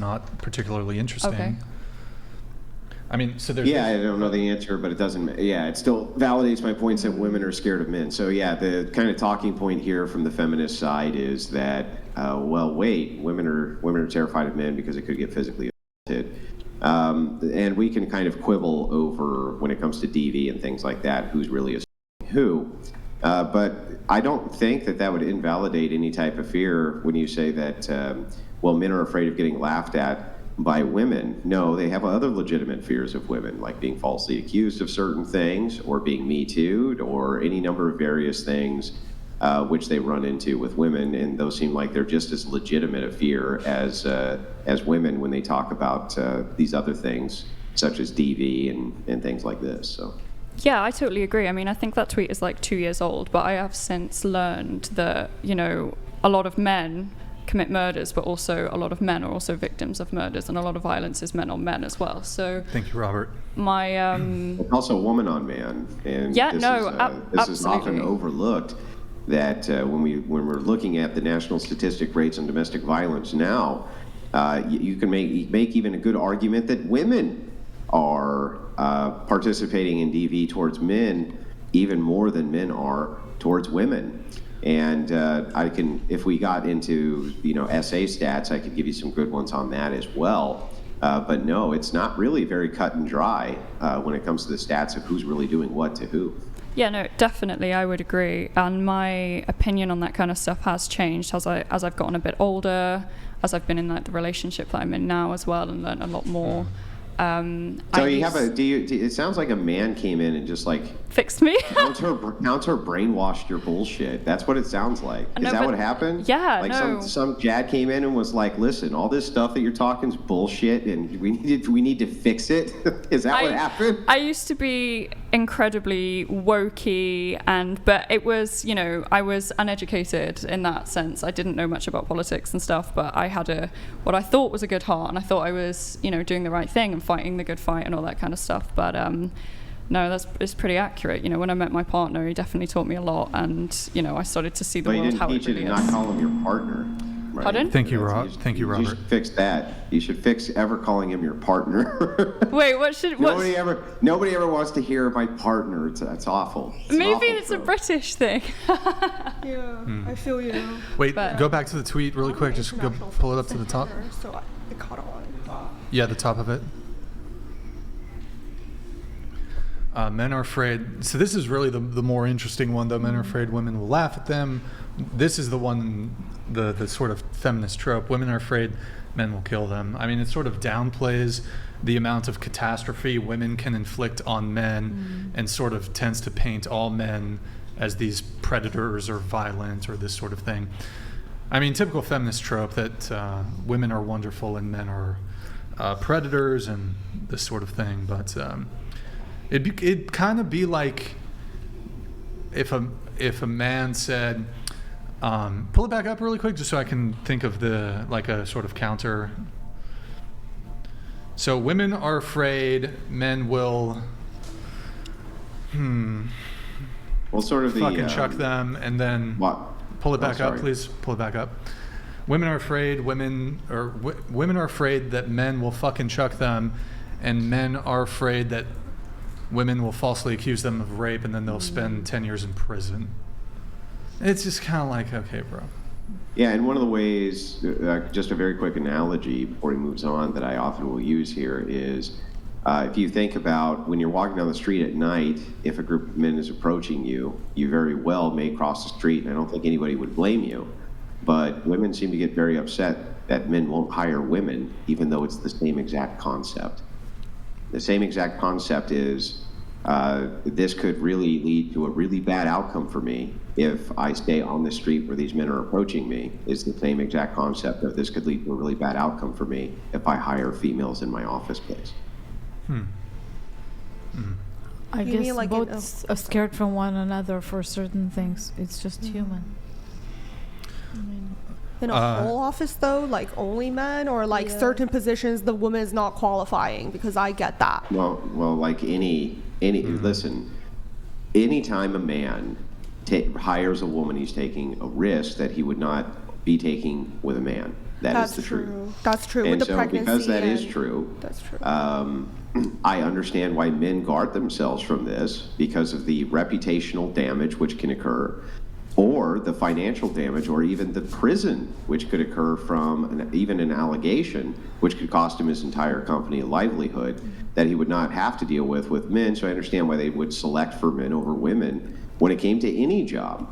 not particularly interesting. Okay. I mean, so there's... Yeah, I don't know the answer, but it doesn't, it still validates my points that women are scared of men. So yeah, the kind of talking point here from the feminist side is that, women are terrified of men because it could get physically assaulted. And we can kind of quibble over, when it comes to DV and things like that, who's really assaulting who. But I don't think that would invalidate any type of fear when you say that, men are afraid of getting laughed at by women. No, they have other legitimate fears of women, like being falsely accused of certain things, or being Me Too'd, or any number of various things which they run into with women, and those seem like they're just as legitimate a fear as women when they talk about these other things, such as DV and things like this. So. Yeah, I totally agree. I mean, I think that tweet is like 2 years old, but I have since learned that, a lot of men commit murders, but also a lot of men are also victims of murders, and a lot of violence is men on men as well. So thank you, Robert. My also woman on man, and this is often overlooked. That when we're looking at the national statistic rates on domestic violence now, you can make even a good argument that women are participating in DV towards men even more than men are towards women. And if we got into SA stats, I could give you some good ones on that as well. But no, it's not really very cut and dry when it comes to the stats of who's really doing what to who. Yeah, no, definitely, I would agree. And my opinion on that kind of stuff has changed as I've gotten a bit older, as I've been in the relationship that I'm in now as well, and learned a lot more. It sounds like a man came in and just like fixed me. counter brainwashed your bullshit. That's what it sounds like. Is that what happened? Yeah, like some Jad came in and was like, listen, all this stuff that you're talking is bullshit, and we need to fix it. Is that what happened? I used to be incredibly wokey, but it was, I was uneducated in that sense. I didn't know much about politics and stuff, but I had what I thought was a good heart, and I thought I was, doing the right thing and fighting the good fight and all that kind of stuff. But no, it's pretty accurate. When I met my partner, he definitely taught me a lot, and I started to see the world how it really is. But he didn't teach you to not call him your partner. Right? Pardon? Thank you, Rob. Thank you, Robert. You should fix that. You should fix ever calling him your partner. Wait, nobody ever wants to hear my partner. It's awful. Maybe it's a British thing. Yeah, I feel you. Wait, go back to the tweet really quick. Just go pull it up to the top. So I caught on. Yeah, the top of it. Men are afraid. So this is really the more interesting one, though. Men are afraid women will laugh at them. This is the one, the sort of feminist trope. Women are afraid men will kill them. I mean, it sort of downplays the amount of catastrophe women can inflict on men, and sort of tends to paint all men as these predators or violent or this sort of thing. I mean, typical feminist trope that women are wonderful and men are predators and this sort of thing. But it'd kind of be like if a man said, pull it back up really quick just so I can think of a sort of counter. So women are afraid men will well, sort of fucking chuck them, and then what? Pull it back up, please. Pull it back up. Women are afraid women are afraid that men will fucking chuck them, and men are afraid that women will falsely accuse them of rape, and then they'll spend 10 years in prison. It's just kind of like, okay, bro. Yeah, and one of the ways, just a very quick analogy before he moves on, that I often will use here is, if you think about when you're walking down the street at night, if a group of men is approaching you, you very well may cross the street, and I don't think anybody would blame you. But women seem to get very upset that men won't hire women, even though it's the same exact concept. The same exact concept is, this could really lead to a really bad outcome for me if I stay on the street where these men are approaching me. Is the same exact concept of this could lead to a really bad outcome for me if I hire females in my office place. I guess both are scared from one another for certain things. It's just human. In a whole office though, like only men, or like certain positions the woman is not qualifying, because I get that. Well, like any listen, anytime a man hires a woman, he's taking a risk that he would not be taking with a man. That is the truth. That's true. And with the so pregnancy. because that is true, that's true. I understand why men guard themselves from this because of the reputational damage which can occur, or the financial damage, or even the prison which could occur from even an allegation which could cost him his entire company a livelihood that he would not have to deal with men. So I understand why they would select for men over women when it came to any job.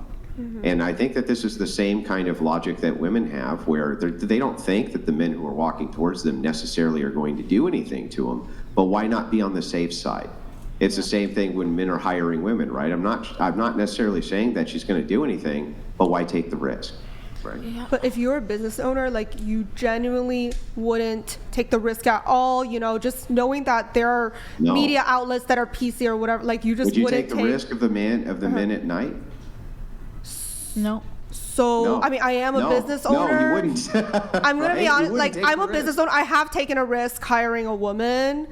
And I think that this is the same kind of logic that women have, where they don't think that the men who are walking towards them necessarily are going to do anything to them, but why not be on the safe side? It's the same thing when men are hiring women, right? I'm not necessarily saying that she's going to do anything, but why take the risk? Right. Yeah. But if you're a business owner, like, you genuinely wouldn't take the risk at all, you know, just knowing that there are media outlets that are PC or whatever, like, you just Would you wouldn't take the risk of the men at night? No. So, No. I mean, I am a business owner. No, you wouldn't. I'm going to be Right? honest, You like, wouldn't take I'm a the business risk. owner. I have taken a risk hiring a woman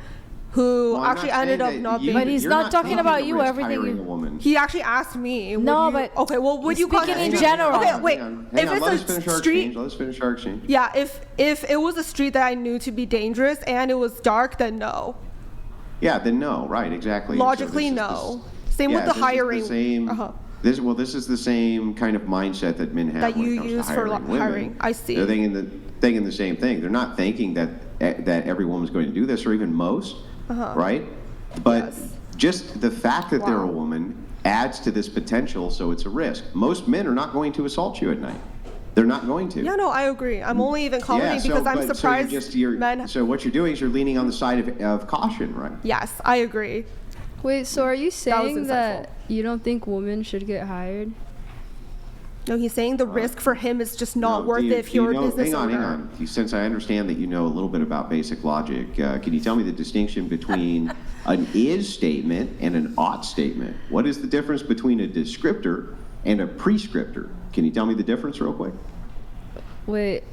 who Well, I'm actually not ended up saying not that you- being. But he's you're not talking taking about the you, risk everything hiring you- a woman. He actually asked me. No, would you, but okay, well, would he's you speaking in general. Okay, wait. Hang on. If Let us it's finish a our street, exchange. Let's finish our exchange. yeah. If it was a street that I knew to be dangerous and it was dark, then no. Yeah, then no, right, exactly. And so Logically, this is no. Same with the this is hiring. same, this is the same kind of mindset that men have That when you it comes use to for hiring women. hiring. I see. They're thinking the same thing. They're not thinking that every woman's going to do this, or even most, right? But Yes. just the fact that they're a Wow. woman adds to this potential, so it's a risk. Most men are not going to assault you at night. They're not going to. Yeah, no, I agree. I'm only even commenting because I'm surprised men. So what you're doing is you're leaning on the side of caution, right? Yes, I agree. Wait, so are you saying insightful. that you don't think women should get hired? No, he's saying the risk for him is just not No, worth do it if you're a business hang owner. on. Since I understand that you know a little bit about basic logic, can you tell me the distinction between an is statement and an ought statement? What is the difference between a descriptor and a prescriptor? Can you tell me the difference real quick? Wait,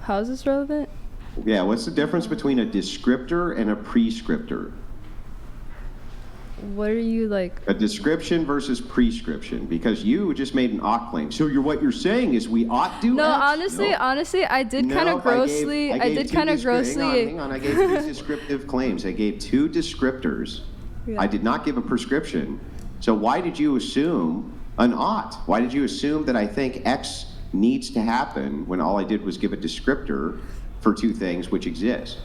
how is this relevant? Yeah, what's the difference between a descriptor and a prescriptor? What are you like? A description versus prescription, because you just made an ought claim. So what you're saying is we ought do No, X? honestly, I did kind of grossly. I did kind of grossly. Hang on. I gave two descriptive claims. I gave two descriptors. Yeah. I did not give a prescription. So why did you assume an ought? Why did you assume that I think X needs to happen when all I did was give a descriptor for two things which exist?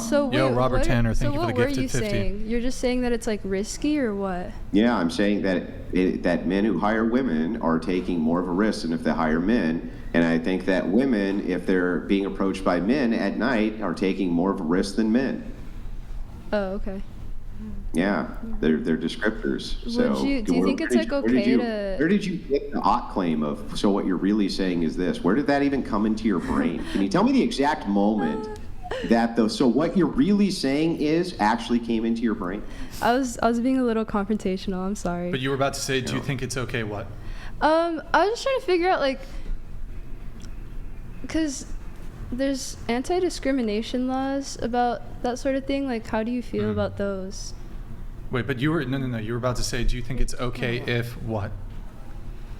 So wait, Yo, Robert what, Tanner, so thank you for what the were gifted you 50. saying? You're just saying that it's like risky or what? Yeah, I'm saying that men who hire women are taking more of a risk than if they hire men. And I think that women, if they're being approached by men at night, are taking more of a risk than men. Oh, okay. Yeah, they're descriptors. So do you think it's like okay to? Where did you get the ought claim of? So what you're really saying is this. Where did that even come into your brain? Can you tell me the exact moment that so what you're really saying is actually came into your brain? I was being a little confrontational. I'm sorry. But you were about to say, do you think it's okay what? I was just trying to figure out like, because there's anti-discrimination laws about that sort of thing. Like, how do you feel about those? Wait, but you were no. You were about to say, do you think it's okay if what?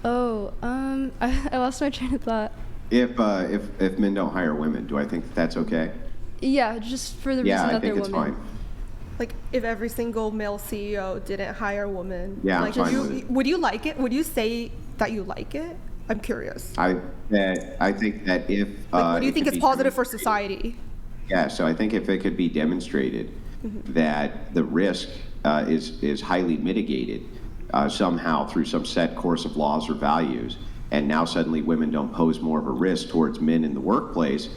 Oh, I lost my train of thought. If men don't hire women, do I think that's okay? Yeah, just for the reason Yeah, I that think they're it's women. fine. Like, if every single male CEO didn't hire women, Yeah, I'm like, fine with it. would you like it? Would you say that you like it? I'm curious. I think that if Like, what do you it think could is be positive for demonstrated- society? Yeah, so I think if it could be demonstrated that the risk is highly mitigated somehow through some set course of laws or values, and now suddenly women don't pose more of a risk towards men in the workplace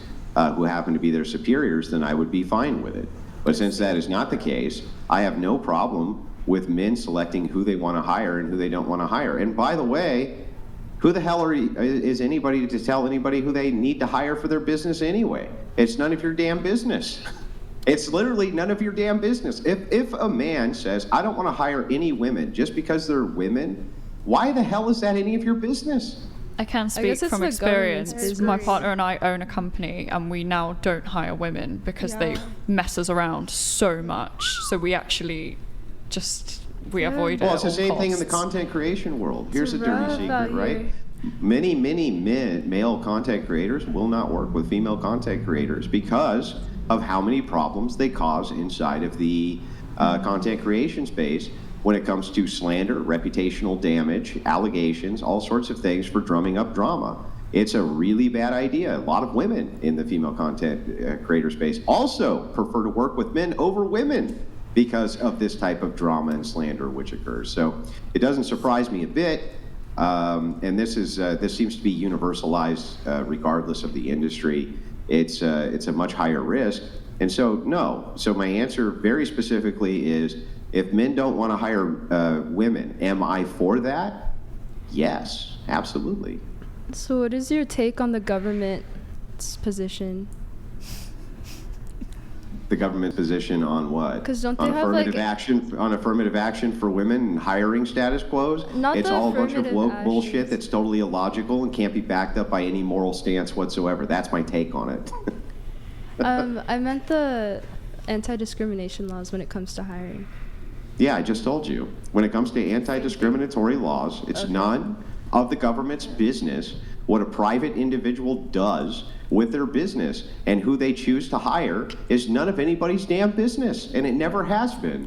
who happen to be their superiors, then I would be fine with it. But since that is not the case, I have no problem with men selecting who they want to hire and who they don't want to hire. And by the way, who the hell is anybody to tell anybody who they need to hire for their business anyway? It's none of your damn business. It's literally none of your damn business. If a man says, I don't want to hire any women just because they're women, why the hell is that any of your business? I can guess speak it's from the experience. government's My business. partner and I own a company, and we now don't hire women because they mess us around so much. So we actually we avoid it. Well, it's the at all same thing in the costs. content creation world. Here's a rough dirty out secret, right? here. many male content creators will not work with female content creators because of how many problems they cause inside of the content creation space when it comes to slander, reputational damage, allegations, all sorts of things for drumming up drama. It's a really bad idea. A lot of women in the female content creator space also prefer to work with men over women because of this type of drama and slander which occurs. So it doesn't surprise me a bit. And this seems to be universalized regardless of the industry. It's a much higher risk. And so, no. So my answer very specifically is, if men don't want to hire women, am I for that? Yes, absolutely. So what is your take on the government's position? The government position on what? Because don't they on have affirmative action for women and hiring status quos? It's all a bunch of woke bullshit that's totally illogical and can't be backed up by any moral stance whatsoever. That's my take on it. I meant the anti-discrimination laws when it comes to hiring. Yeah, I just told you. When it comes to anti-discriminatory laws, it's none of the government's business what a private individual does with their business, and who they choose to hire is none of anybody's damn business, and it never has been,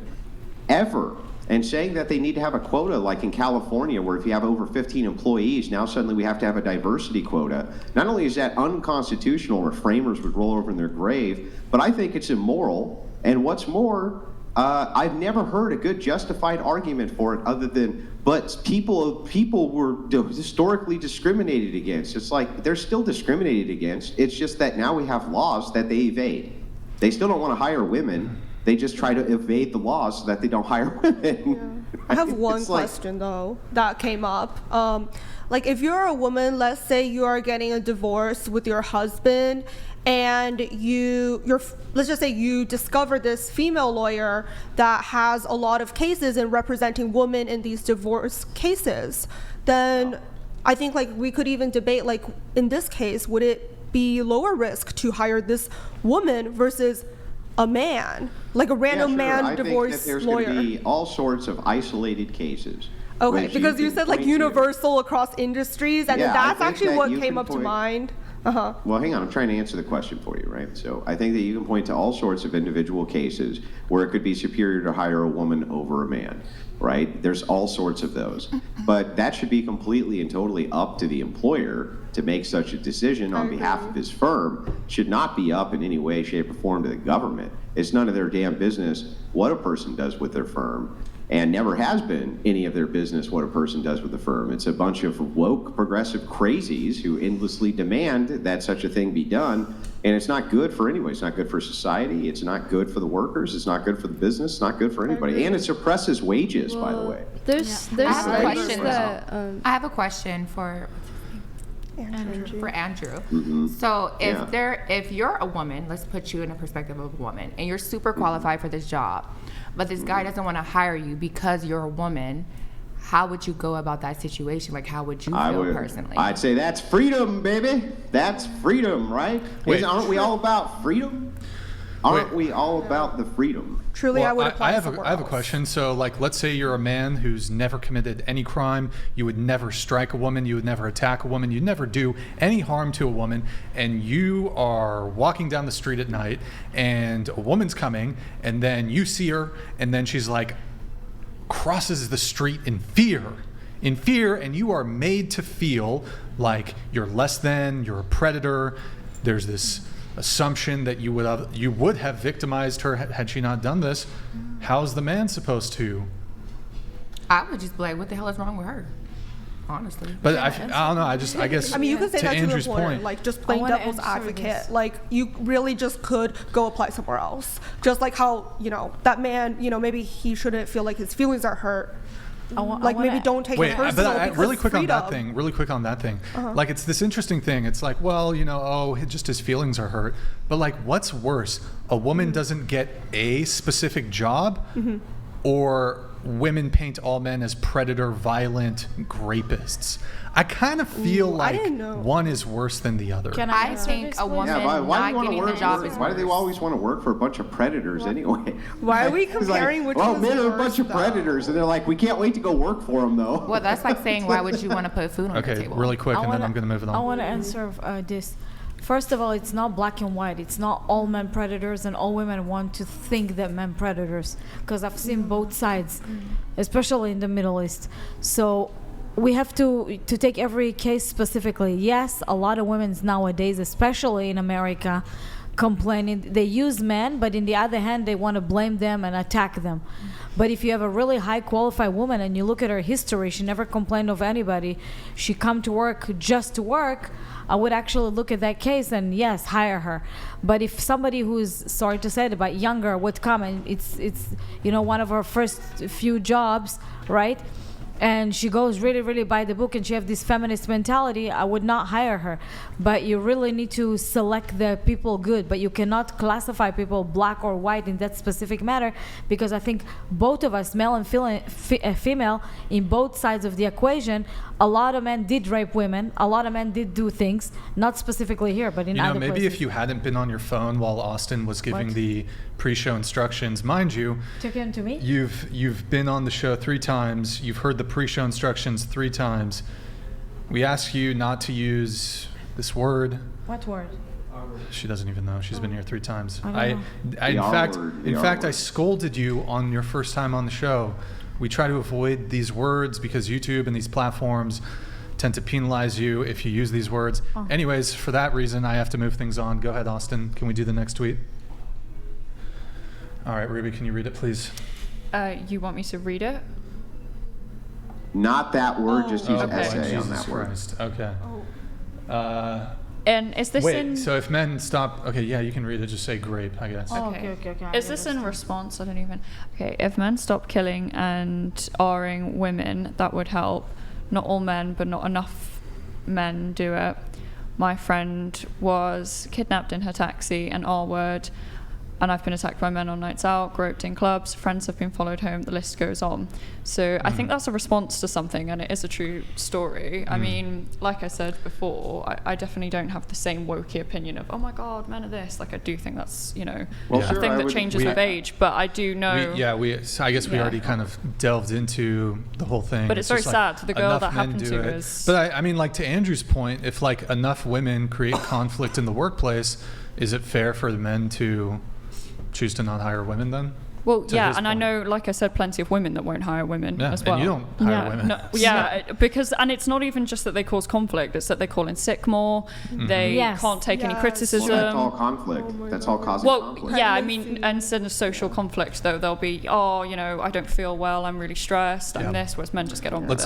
ever. And saying that they need to have a quota, like in California, where if you have over 15 employees, now suddenly we have to have a diversity quota. Not only is that unconstitutional, or framers would roll over in their grave, but I think it's immoral. And what's more, I've never heard a good justified argument for it other than, but people were historically discriminated against. It's like they're still discriminated against. It's just that now we have laws that they evade. They still don't want to hire women. They just try to evade the laws so that they don't hire women. Yeah. I have one question though that came up. Like if you're a woman, let's say you are getting a divorce with your husband, and let's just say you discover this female lawyer that has a lot of cases in representing women in these divorce cases, then I think like we could even debate, like in this case, would it be lower risk to hire this woman versus a man, like a random man divorce lawyer? I think that there's going to be all sorts of isolated cases. Okay, because you said like universal across industries, and then that's actually what came up to mind. Well, hang on. I'm trying to answer the question for you, right? So I think that you can point to all sorts of individual cases where it could be superior to hire a woman over a man, right? There's all sorts of those. But that should be completely and totally up to the employer to make such a decision on behalf of his firm. It should not be up in any way, shape, or form to the government. It's none of their damn business what a person does with their firm. And never has been any of their business what a person does with the firm. It's a bunch of woke, progressive crazies who endlessly demand that such a thing be done, and it's not good for anyone. It's not good for society. It's not good for the workers. It's not good for the business. It's not good for anybody. And it suppresses wages, by the way. I have a question for Andrew. Mm-hmm. So if you're a woman, let's put you in a perspective of a woman, and you're super qualified for this job, but this guy doesn't want to hire you because you're a woman, how would you go about that situation? Like, how would you feel personally? I'd say that's freedom, baby. That's freedom, right? Aren't we all about freedom? Aren't we all about the freedom? Truly, well, I would apply I have a question. So, like, let's say you're a man who's never committed any crime. You would never strike a woman. You would never attack a woman. You'd never do any harm to a woman. And you are walking down the street at night, and a woman's coming, and then you see her, and then she's like, crosses the street in fear, and you are made to feel like you're less than, you're a predator. There's this assumption that you would have victimized her had she not done this. How's the man supposed to? I would just be like, what the hell is wrong with her? Honestly. But I don't know. I guess. I mean, you could say to that Andrew's to an employer, point, like just playing devil's advocate. Like you really just could go apply somewhere else. Just like how that man, maybe he shouldn't feel like his feelings are hurt. Maybe don't take it personal. But really quick on that thing. Like, it's this interesting thing. It's like, well, just his feelings are hurt. But like, what's worse? A woman doesn't get a specific job, or women paint all men as predator, violent rapists. I kind of feel I like didn't know. one is worse than the other. Can I answer think this, a please? woman Yeah, why do not you getting want the to job work? is Why do they worse. always want to work for a bunch of predators anyway? Why are we It's like, comparing which well, one's men are a worse, bunch of though? predators, and they're like, we can't wait to go work for them, though. Well, that's like saying, why would you want to put food on the Okay, table? really quick, I and then wanna- I'm going to move it on. I want to answer this. First of all, it's not black and white. It's not all men predators and all women want to think that men predators. Because I've seen both sides, especially in the Middle East. So we have to take every case specifically. Yes, a lot of women nowadays, especially in America, complaining they use men, but in the other hand, they want to blame them and attack them. But if you have a really high qualified woman and you look at her history, she never complained of anybody. She come to work just to work. I would actually look at that case and yes, hire her. But if somebody who's, sorry to say it, but younger would come and it's one of her first few jobs, right? And she goes really, really by the book and she have this feminist mentality, I would not hire her. But you really need to select the people good, but you cannot classify people black or white in that specific matter, because I think both of us, male and female, in both sides of the equation, a lot of men did rape women, a lot of men did do things, not specifically here, but in other Maybe places. if you hadn't been on your phone while Austin was giving What? the pre-show instructions, mind you, Took it to me? you've been on the show 3 times. You've heard the pre-show instructions 3 times. We ask you not to use this word. What word? She doesn't even know. She's been here 3 times. I don't know. In The R fact, word, the in R fact, I word. scolded you on your first time on the show. We try to avoid these words because YouTube and these platforms tend to penalize you if you use these words. Oh. Anyways, for that reason, I have to move things on. Go ahead, Austin. Can we do the next tweet? All right, Ruby, can you read it, please? You want me to read it? Not that word, just use okay. essay on Jesus that word. Christ. Okay. And is this Wait, in? so if men stop... Okay, yeah, you can read it. Just say grape, I guess. Oh, okay. I Is this in understand. response? I don't even. Okay, if men stop killing and R-ing women, that would help. Not all men, but not enough men do it. My friend was kidnapped in her taxi, an R-word, and I've been attacked by men on nights out, groped in clubs, friends have been followed home, the list goes on. So I think that's a response to something, and it is a true story. I mean, like I said before, I definitely don't have the same wokey opinion of, oh my God, men are this. Like, I do think that's, Well, a sure, thing I that would- changes we- with age, but I do know... So I guess we Yeah. already kind of delved into the whole thing. But it's very just sad. The girl enough that men happened do to it. is- But I mean, like to Andrew's point, if like enough women create conflict in the workplace, is it fair for the men to choose to not hire women then? Well, to yeah, his and I point. know, like I said, plenty of women that won't hire women Yeah, as and well. you don't hire women. No, yeah, because it's not even just that they cause conflict; it's that they call in sick more. They Yes. can't take any Yes. criticism. Well, that's all conflict. That's all causing Well, conflict. yeah, I mean, instead of social conflict, though, they'll be, I don't feel well, I'm really stressed, I'm Yeah. this, whereas men just get on Let's with